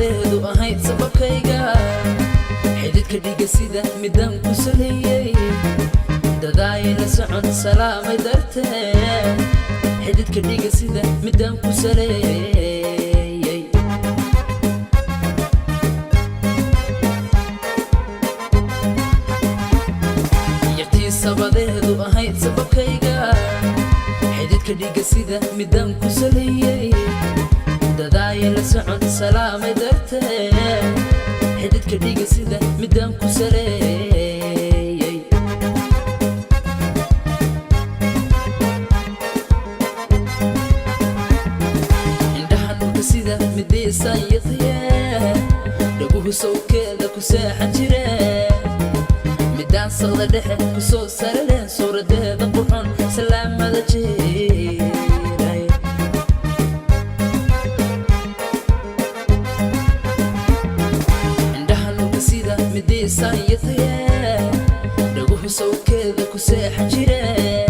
sabadeedu ahayd sababkayga xididka dhiga sida midaan ku saleeyay dadaay la socon salaamay darteed xididka dhiga sida midaan ku saleeyay yartii sabadeedu ahayd sababkayga xididka dhiga sida midaan ku saleeyay dadaay la socon salaamay darteed xididka dhiga sida midaan ku saleeyay indhaha dhulka sida midiisaan yadye dhaguhu sawkeeda ku seexan jireen midaan saqda dhexe ku soo saraleen suuradeeda qurxoon salaamada jiray indhaha dhulka sida midiisaan yadye dhaguhu sawkeeda ku seexan jireen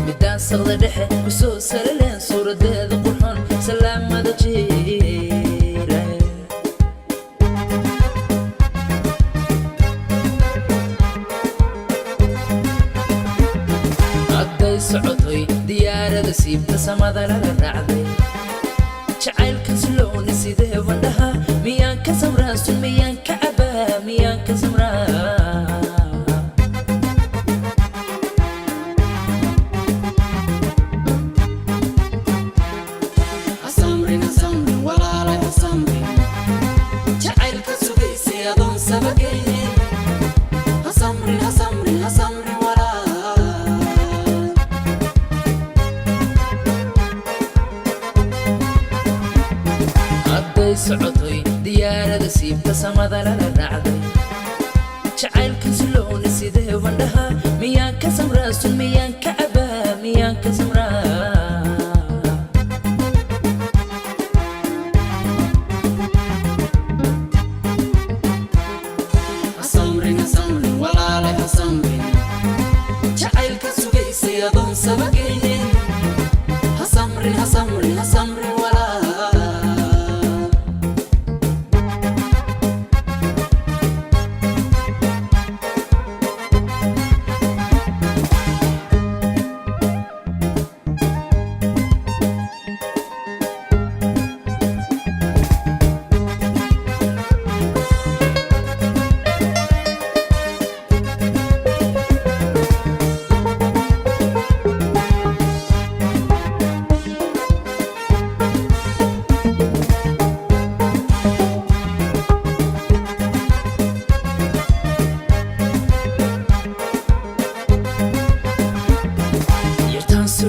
midaan saqda dhexe ku soo saraleen suuradeeda qurxoon salaamada jiray hadday socotay diyaarada siibta samada laga raacday jacaylka silooni sidee bandhaha miyaan ka samraa sun miyaan ka cabaa miyaan ka samraa jacaylka sugaysay adoon sabagaynin hasamrin hasamrin hasamrin hadday socotay diyaarada siibta samada laga raacday jacaylka silooni sidee bandhaha miyaan ka samraa sun miyaan ka cabaa miyaan ka samraa jacaylka sugaysay adoon sabagaynin hasamrin hasamrin hasamrin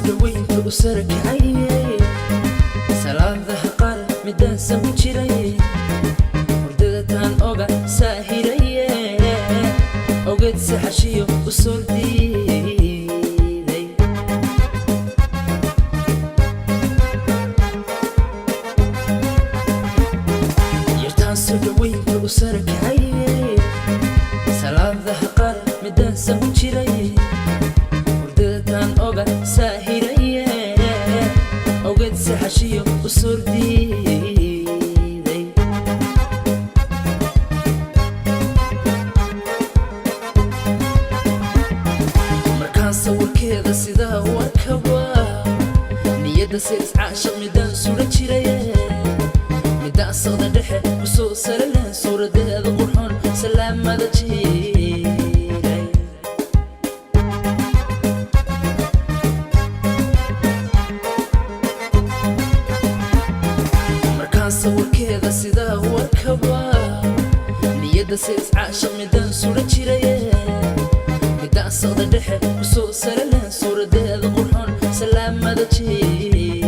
dhawaynta u sarakacayay salaadaha qaar midaan sagu jiray hurdada taan oga saahiraye ogeed saxashiyo u soo diiday yartaanso dhawaynta u sarakacayay salaadaha qaar midaan sagu jiray oga saahiraye ogeed saxashiyo u soo diiday markaan sawirkeeda sidaa u arkaba niyadda sees caashaq midaan suran jiraye midaan saqda dhexe ku soo saraleen suuradeeda qurxoon salaamada jiray sawirkeeda sidaa u arkaba niyadda sees caashaq midaan suran jiraye midaan saqda dhexe ku soo saraleen suuradeeda qurxoon salaamada jiray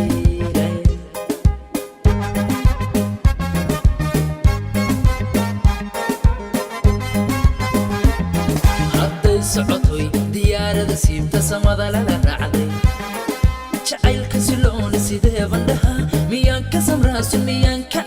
hadday socotay diyaarada siibta samada laga raacday jacaylka silooni sidee bandhaha miyaan ka samraa sun miyaan ka